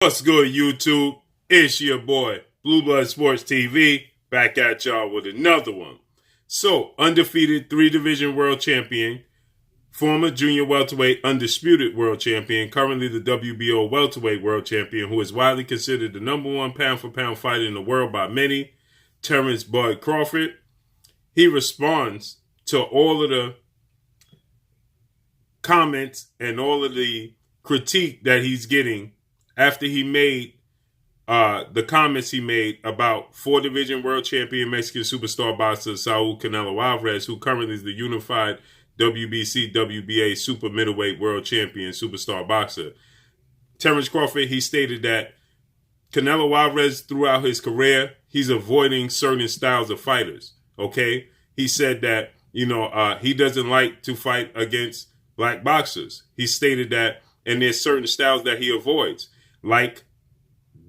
What's good, YouTube? It's your boy, Blue Blood Sports TV, back at y'all with another one. So, undefeated 3-division world champion, former junior welterweight undisputed world champion, currently the WBO welterweight world champion, who is widely considered the #1 pound-for-pound fighter in the world by many, Terence Bud Crawford. He responds to all of the comments and all of the critique that he's getting after he made the comments he made about 4-division world champion Mexican superstar boxer Saul Canelo Alvarez, who currently is the unified WBC, WBA super middleweight world champion superstar boxer. Terence Crawford, he stated that Canelo Alvarez, throughout his career, he's avoiding certain styles of fighters, okay? He said that, he doesn't like to fight against black boxers. He stated that, and there's certain styles that he avoids, like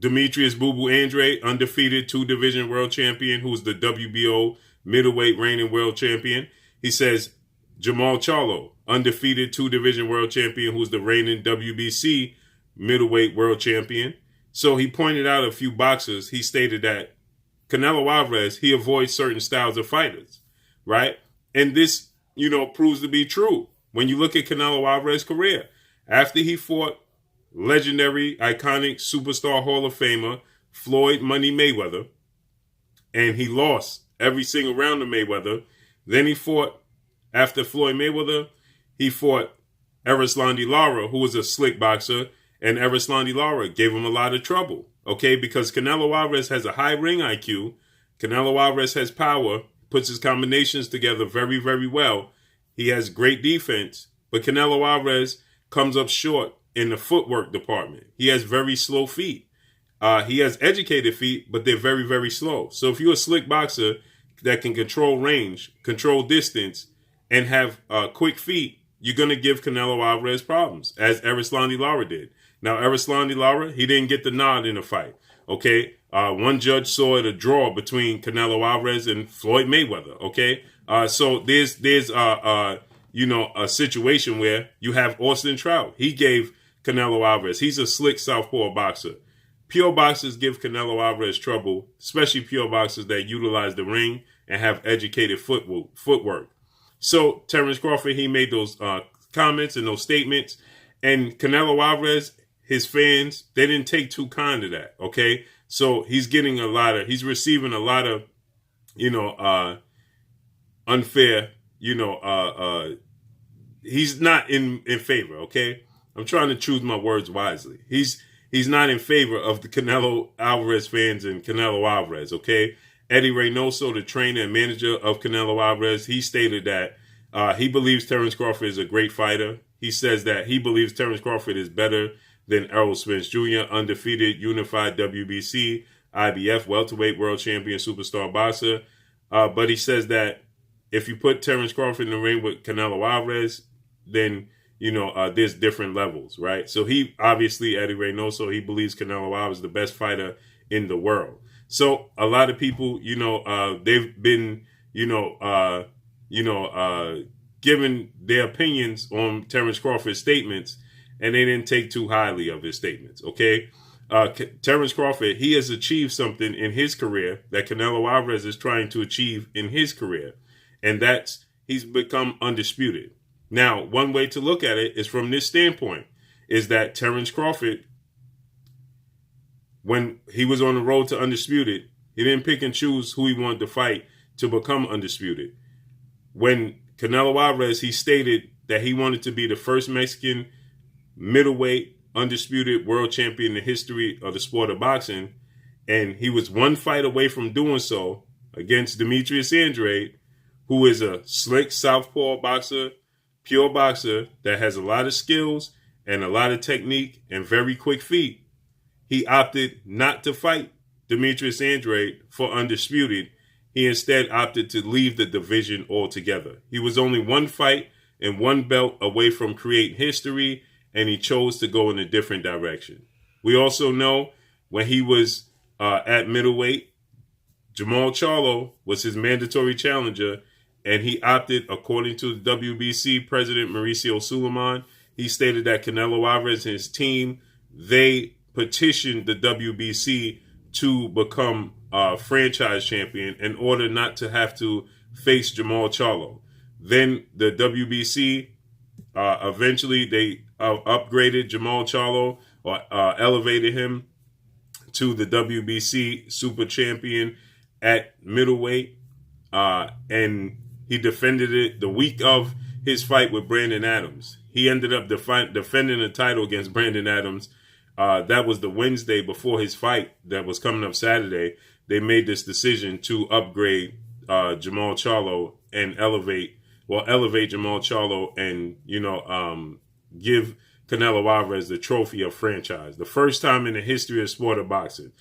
Demetrius Andrade, undefeated 2-division world champion, who's the WBO middleweight reigning world champion. He says Jamal Charlo, undefeated 2-division world champion, who's the reigning WBC middleweight world champion. So he pointed out a few boxers. He stated that Canelo Alvarez, he avoids certain styles of fighters, right? And this, proves to be true. When you look at Canelo Alvarez's career, after he fought legendary, iconic superstar Hall of Famer Floyd Money Mayweather, and he lost every single round to Mayweather. Then he fought, after Floyd Mayweather, he fought Erislandy Lara, who was a slick boxer, and Erislandy Lara gave him a lot of trouble, okay? Because Canelo Alvarez has a high ring IQ. Canelo Alvarez has power, puts his combinations together very, very well. He has great defense, but Canelo Alvarez comes up short in the footwork department. He has very slow feet. He has educated feet, but they're very, very slow. So if you're a slick boxer that can control range, control distance, and have quick feet, you're going to give Canelo Alvarez problems, as Erislandy Lara did. Now, Erislandy Lara, he didn't get the nod in the fight, okay? One judge saw it a draw between Canelo Alvarez and Floyd Mayweather, okay? So there's a situation where you have Austin Trout. He gave Canelo Alvarez. He's a slick southpaw boxer. Pure boxers give Canelo Alvarez trouble, especially pure boxers that utilize the ring and have educated footwork. So Terence Crawford, he made those comments and those statements, and Canelo Alvarez, his fans, they didn't take too kind to that, okay? So he's getting he's receiving a lot of, unfair, he's not in favor, okay? I'm trying to choose my words wisely. He's not in favor of the Canelo Alvarez fans and Canelo Alvarez, okay? Eddie Reynoso, the trainer and manager of Canelo Alvarez, he stated that he believes Terence Crawford is a great fighter. He says that he believes Terence Crawford is better than Errol Spence Jr., undefeated, unified WBC, IBF, welterweight world champion, superstar boxer. But he says that if you put Terence Crawford in the ring with Canelo Alvarez, then there's different levels, right? So he, obviously, Eddie Reynoso, he believes Canelo Alvarez is the best fighter in the world. So a lot of people, they've been, giving their opinions on Terence Crawford's statements, and they didn't take too highly of his statements, okay? Terence Crawford, he has achieved something in his career that Canelo Alvarez is trying to achieve in his career, and that's he's become undisputed. Now, one way to look at it is from this standpoint, is that Terence Crawford, when he was on the road to undisputed, he didn't pick and choose who he wanted to fight to become undisputed. When Canelo Alvarez, he stated that he wanted to be the first Mexican middleweight undisputed world champion in the history of the sport of boxing, and he was one fight away from doing so against Demetrius Andrade, who is a slick southpaw boxer, pure boxer that has a lot of skills and a lot of technique and very quick feet. He opted not to fight Demetrius Andrade for undisputed. He instead opted to leave the division altogether. He was only one fight and one belt away from creating history, and he chose to go in a different direction. We also know when he was at middleweight, Jamal Charlo was his mandatory challenger, and he opted, according to the WBC president Mauricio Suleiman, he stated that Canelo Alvarez and his team, they petitioned the WBC to become franchise champion in order not to have to face Jamal Charlo. Then the WBC eventually they upgraded Jamal Charlo or elevated him to the WBC super champion at middleweight, and he defended it the week of his fight with Brandon Adams. He ended up defending the title against Brandon Adams. That was the Wednesday before his fight that was coming up Saturday. They made this decision to upgrade Jamal Charlo and elevate Jamal Charlo and, give Canelo Alvarez the trophy of franchise. The first time in the history of sport of boxing.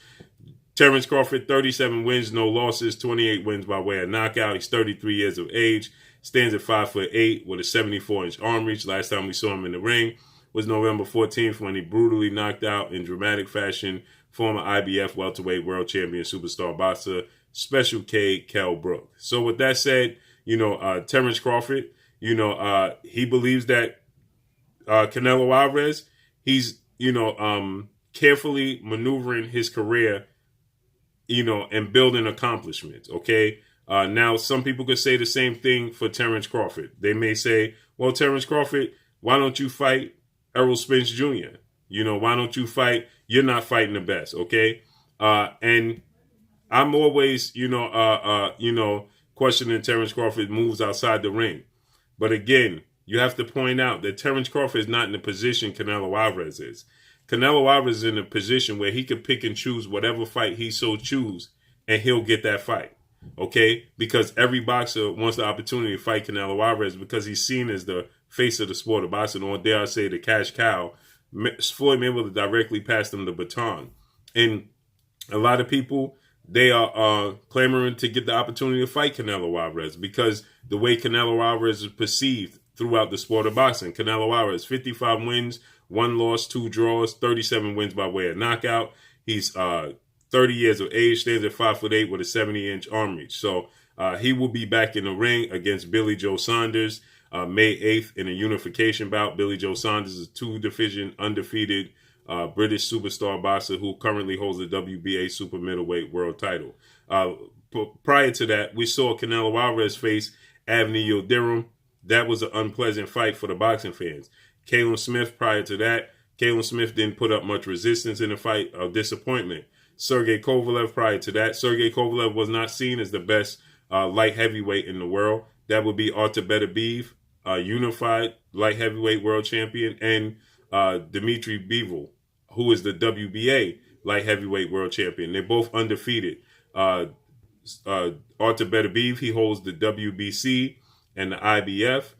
Terence Crawford, 37 wins, no losses, 28 wins by way of knockout. He's 33 years of age, stands at 5'8" with a 74-inch arm reach. Last time we saw him in the ring was November 14th when he brutally knocked out in dramatic fashion former IBF welterweight world champion superstar boxer Special K Kell Brook. So with that said, Terence Crawford, he believes that Canelo Alvarez, he's, carefully maneuvering his career, and building accomplishments, okay? Now, some people could say the same thing for Terence Crawford. They may say, well, Terence Crawford, why don't you fight Errol Spence Jr.? Why don't you fight? You're not fighting the best, okay? And I'm always, questioning Terence Crawford's moves outside the ring. But again, you have to point out that Terence Crawford is not in the position Canelo Alvarez is. Canelo Alvarez is in a position where he can pick and choose whatever fight he so choose, and he'll get that fight, okay? Because every boxer wants the opportunity to fight Canelo Alvarez because he's seen as the face of the sport of boxing, or dare I say the cash cow. Floyd Mayweather directly passed him the baton. And a lot of people, they are clamoring to get the opportunity to fight Canelo Alvarez because the way Canelo Alvarez is perceived throughout the sport of boxing. Canelo Alvarez, 55 wins, 1 loss, 2 draws, 37 wins by way of knockout. He's 30 years of age, stands at 5'8" with a 70-inch arm reach. So he will be back in the ring against Billy Joe Saunders May 8th in a unification bout. Billy Joe Saunders is a 2-division undefeated British superstar boxer who currently holds the WBA super middleweight world title. Prior to that, we saw Canelo Alvarez face Avni Yildirim. That was an unpleasant fight for the boxing fans. Callum Smith, prior to that, Callum Smith didn't put up much resistance in the fight, of disappointment. Sergey Kovalev, prior to that, Sergey Kovalev was not seen as the best light heavyweight in the world. That would be Artur Beterbiev, unified light heavyweight world champion, and Dimitri Bivol, who is the WBA light heavyweight world champion. They're both undefeated. Artur Beterbiev, he holds the WBC and the IBF.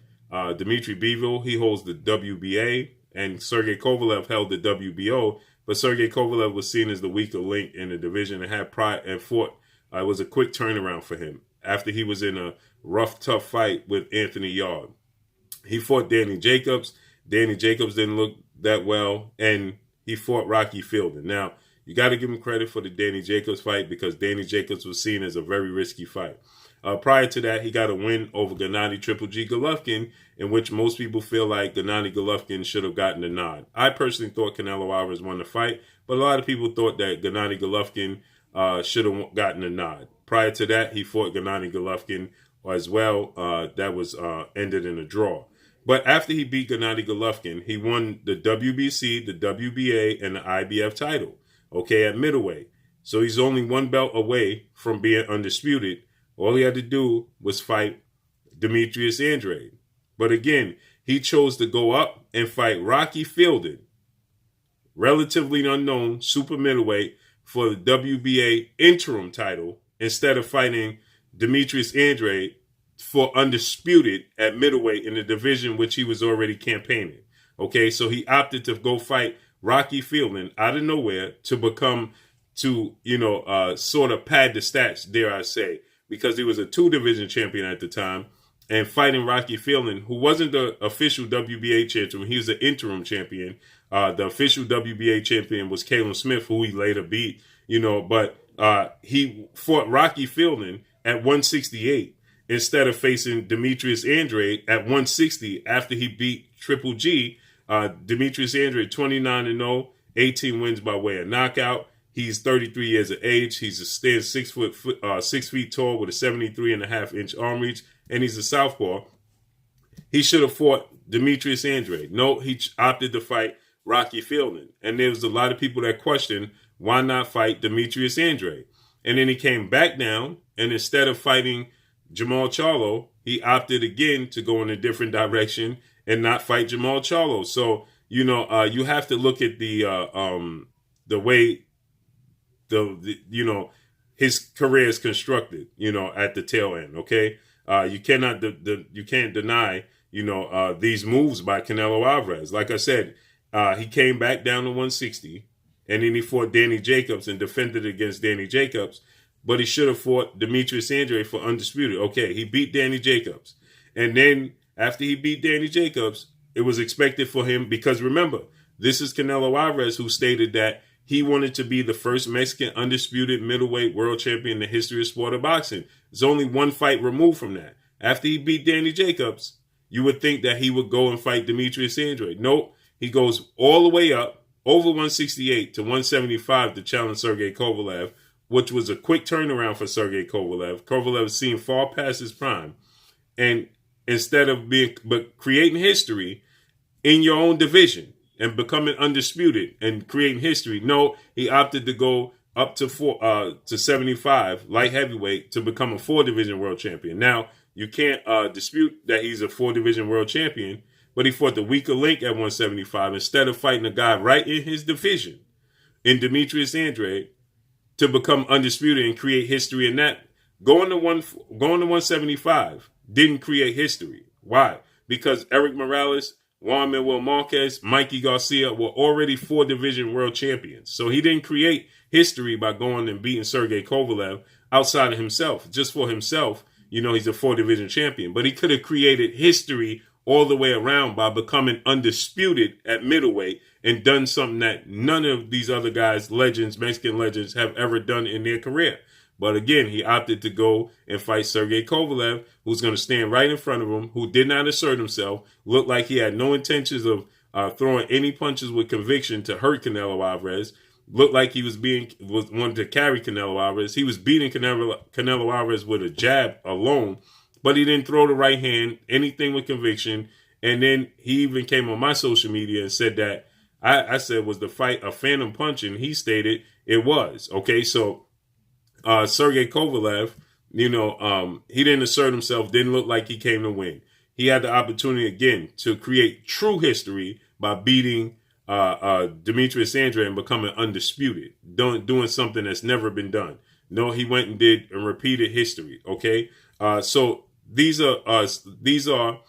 Dimitri Bivol, he holds the WBA, and Sergey Kovalev held the WBO. But Sergey Kovalev was seen as the weaker link in the division and had pride and fought. It was a quick turnaround for him after he was in a rough, tough fight with Anthony Yarde. He fought Danny Jacobs. Danny Jacobs didn't look that well, and he fought Rocky Fielding. Now, you got to give him credit for the Danny Jacobs fight because Danny Jacobs was seen as a very risky fight. Prior to that, he got a win over Gennady Triple G Golovkin, in which most people feel like Gennady Golovkin should have gotten the nod. I personally thought Canelo Alvarez won the fight, but a lot of people thought that Gennady Golovkin should have gotten the nod. Prior to that, he fought Gennady Golovkin as well. That was ended in a draw. But after he beat Gennady Golovkin, he won the WBC, the WBA, and the IBF title, okay, at middleweight. So he's only 1 belt away from being undisputed. All he had to do was fight Demetrius Andrade. But again, he chose to go up and fight Rocky Fielding, relatively unknown super middleweight, for the WBA interim title instead of fighting Demetrius Andrade for undisputed at middleweight in the division which he was already campaigning. Okay, so he opted to go fight Rocky Fielding out of nowhere to become, sort of pad the stats, dare I say, because he was a 2-division champion at the time, and fighting Rocky Fielding, who wasn't the official WBA champion. He was the interim champion. The official WBA champion was Callum Smith, who he later beat, but he fought Rocky Fielding at 168 instead of facing Demetrius Andrade at 160 after he beat Triple G. Demetrius Andrade 29-0 18 wins by way of knockout. He's 33 years of age. He's a stand 6 feet tall with a 73.5-inch arm reach, and he's a southpaw. He should have fought Demetrius Andrade. No, he opted to fight Rocky Fielding. And there was a lot of people that questioned why not fight Demetrius Andrade. And then he came back down, and instead of fighting Jamal Charlo, he opted again to go in a different direction and not fight Jamal Charlo. So, you have to look at the way his career is constructed, at the tail end. Okay. You can't deny, these moves by Canelo Alvarez. Like I said, he came back down to 160, and then he fought Danny Jacobs and defended against Danny Jacobs, but he should have fought Demetrius Andrade for undisputed. Okay, he beat Danny Jacobs. And then after he beat Danny Jacobs, it was expected for him, because remember, this is Canelo Alvarez who stated that he wanted to be the first Mexican undisputed middleweight world champion in the history of sport of boxing. There's only one fight removed from that. After he beat Danny Jacobs, you would think that he would go and fight Demetrius Andrade. Nope. He goes all the way up, over 168 to 175 to challenge Sergey Kovalev, which was a quick turnaround for Sergey Kovalev. Kovalev seemed far past his prime. And instead of creating history in your own division and becoming undisputed and creating history, no, he opted to go up to 75 light heavyweight to become a 4-division world champion. Now, you can't dispute that he's a 4-division world champion, but he fought the weaker link at 175 instead of fighting a guy right in his division, in Demetrius Andrade, to become undisputed and create history in that. Going to 175 didn't create history. Why? Because Eric Morales, Juan Manuel Marquez, Mikey Garcia were already 4-division world champions. So he didn't create history by going and beating Sergey Kovalev outside of himself. Just for himself, he's a 4-division champion. But he could have created history all the way around by becoming undisputed at middleweight and done something that none of these other guys, legends, Mexican legends, have ever done in their career. But again, he opted to go and fight Sergey Kovalev, who's going to stand right in front of him, who did not assert himself, looked like he had no intentions of throwing any punches with conviction to hurt Canelo Alvarez, looked like he was wanted to carry Canelo Alvarez. He was beating Canelo Alvarez with a jab alone, but he didn't throw the right hand, anything with conviction. And then he even came on my social media and said that I said, was the fight a phantom punch? And he stated it was. Okay, so Sergey Kovalev, he didn't assert himself, didn't look like he came to win. He had the opportunity again to create true history by beating Demetrius Andrade and becoming undisputed, doing something that's never been done. No, he went and did and repeated history. Okay, so these are the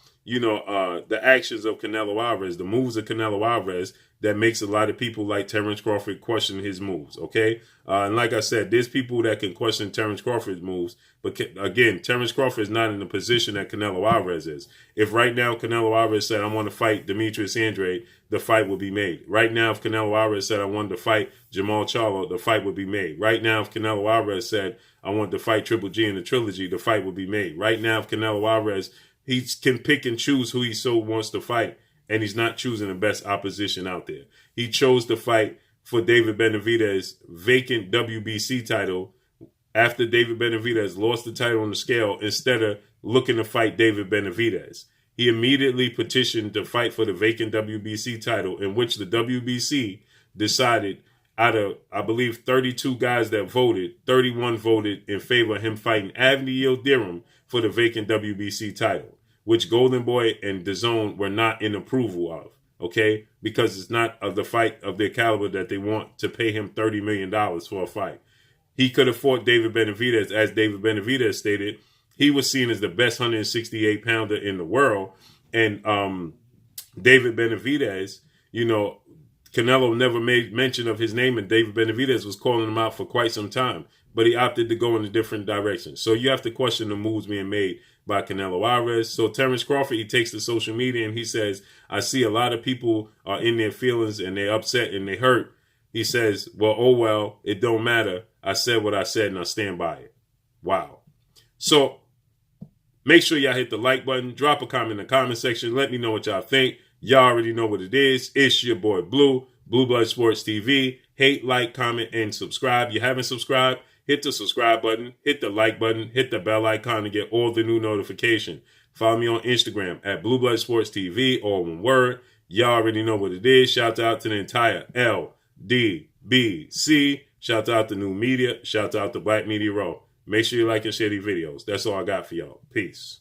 actions of Canelo Alvarez, the moves of Canelo Alvarez that makes a lot of people like Terence Crawford question his moves, okay? And like I said, there's people that can question Terence Crawford's moves, but again, Terence Crawford is not in the position that Canelo Alvarez is. If right now Canelo Alvarez said, I want to fight Demetrius Andrade, the fight will be made. Right now, if Canelo Alvarez said, I wanted to fight Jamal Charlo, the fight would be made. Right now, if Canelo Alvarez said, I want to fight Triple G in the trilogy, the fight would be made. Right now, if Canelo Alvarez, he can pick and choose who he so wants to fight, and he's not choosing the best opposition out there. He chose to fight for David Benavidez' vacant WBC title after David Benavidez lost the title on the scale instead of looking to fight David Benavidez. He immediately petitioned to fight for the vacant WBC title, in which the WBC decided out of, I believe, 32 guys that voted, 31 voted in favor of him fighting Avni Yildirim for the vacant WBC title, which Golden Boy and DAZN were not in approval of, okay? Because it's not of the fight of their caliber that they want to pay him $30 million for a fight. He could have fought David Benavidez. As David Benavidez stated, he was seen as the best 168-pounder in the world. And David Benavidez, Canelo never made mention of his name, and David Benavidez was calling him out for quite some time. But he opted to go in a different direction. So you have to question the moves being made by Canelo Alvarez. So Terence Crawford, he takes to social media and he says, I see a lot of people are in their feelings and they're upset and they hurt. He says, well, it don't matter. I said what I said and I stand by it. Wow. So make sure y'all hit the like button. Drop a comment in the comment section. Let me know what y'all think. Y'all already know what it is. It's your boy Blue. Blue Blood Sports TV. Hate, like, comment, and subscribe. You haven't subscribed? Hit the subscribe button, hit the like button, hit the bell icon to get all the new notifications. Follow me on Instagram at Blue Blood Sports TV, all one word. Y'all already know what it is. Shout out to the entire LDBC. Shout out to New Media. Shout out to Black Media Row. Make sure you like and share these videos. That's all I got for y'all. Peace.